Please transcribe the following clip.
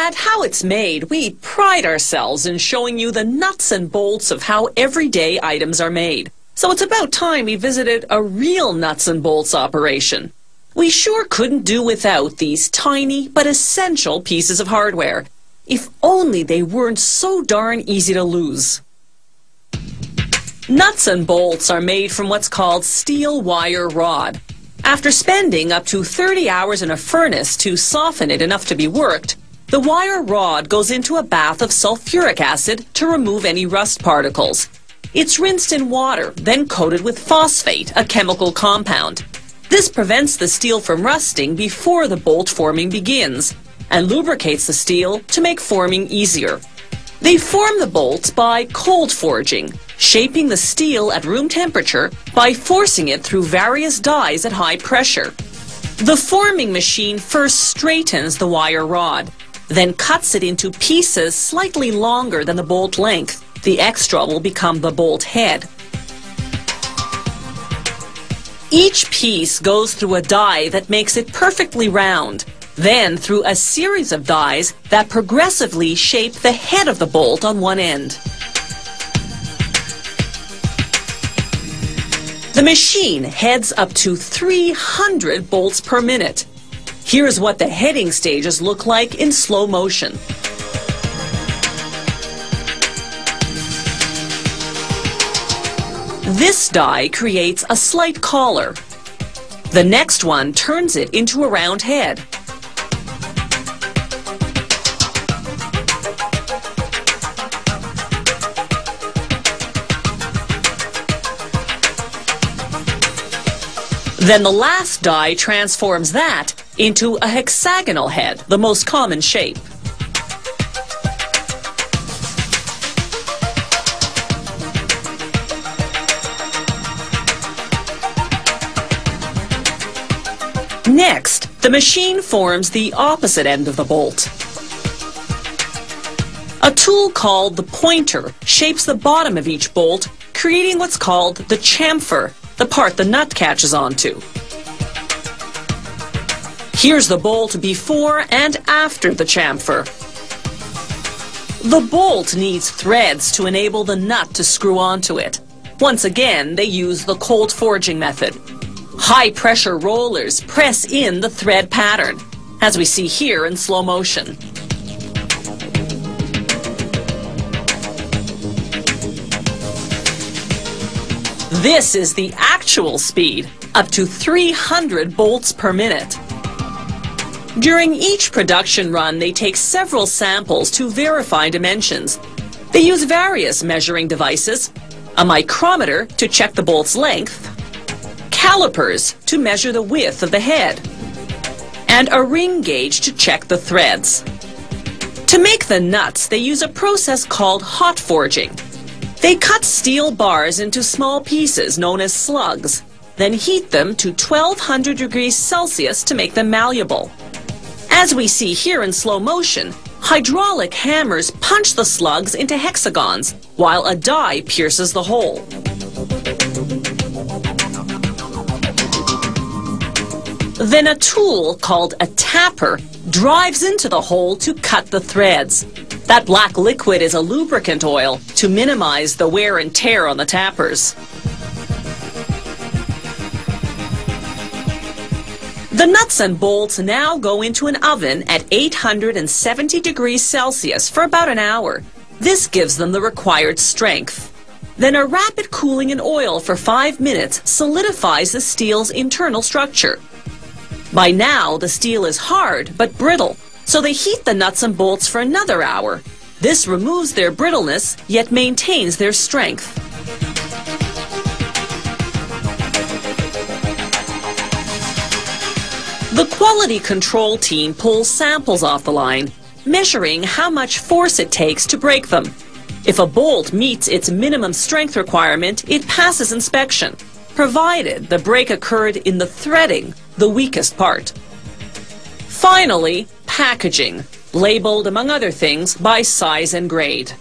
At How It's Made, we pride ourselves in showing you the nuts and bolts of how everyday items are made. So it's about time we visited a real nuts and bolts operation. We sure couldn't do without these tiny but essential pieces of hardware. If only they weren't so darn easy to lose. Nuts and bolts are made from what's called steel wire rod. After spending up to 30 hours in a furnace to soften it enough to be worked, the wire rod goes into a bath of sulfuric acid to remove any rust particles. It's rinsed in water, then coated with phosphate, a chemical compound. This prevents the steel from rusting before the bolt forming begins, and lubricates the steel to make forming easier. They form the bolts by cold forging, shaping the steel at room temperature by forcing it through various dies at high pressure. The forming machine first straightens the wire rod, then cuts it into pieces slightly longer than the bolt length. The extra will become the bolt head. Each piece goes through a die that makes it perfectly round, then through a series of dies that progressively shape the head of the bolt on one end. The machine heads up to 300 bolts per minute. Here's what the heading stages look like in slow motion. This die creates a slight collar. The next one turns it into a round head. Then the last die transforms that into a hexagonal head, the most common shape. Next, the machine forms the opposite end of the bolt. A tool called the pointer shapes the bottom of each bolt, creating what's called the chamfer, the part the nut catches onto. Here's the bolt before and after the chamfer. The bolt needs threads to enable the nut to screw onto it. Once again, they use the cold forging method. High-pressure rollers press in the thread pattern, as we see here in slow motion. This is the actual speed, up to 300 bolts per minute. During each production run, they take several samples to verify dimensions. They use various measuring devices, a micrometer to check the bolt's length, calipers to measure the width of the head, and a ring gauge to check the threads. To make the nuts, they use a process called hot forging. They cut steel bars into small pieces known as slugs, then heat them to 1200 degrees Celsius to make them malleable. As we see here in slow motion, hydraulic hammers punch the slugs into hexagons, while a die pierces the hole. Then a tool called a tapper drives into the hole to cut the threads. That black liquid is a lubricant oil to minimize the wear and tear on the tappers. The nuts and bolts now go into an oven at 870 degrees Celsius for about an hour. This gives them the required strength. Then a rapid cooling in oil for 5 minutes solidifies the steel's internal structure. By now, the steel is hard but brittle, so they heat the nuts and bolts for another hour. This removes their brittleness, yet maintains their strength. The quality control team pulls samples off the line, measuring how much force it takes to break them. If a bolt meets its minimum strength requirement, it passes inspection, provided the break occurred in the threading, the weakest part. Finally, packaging, labeled among other things by size and grade.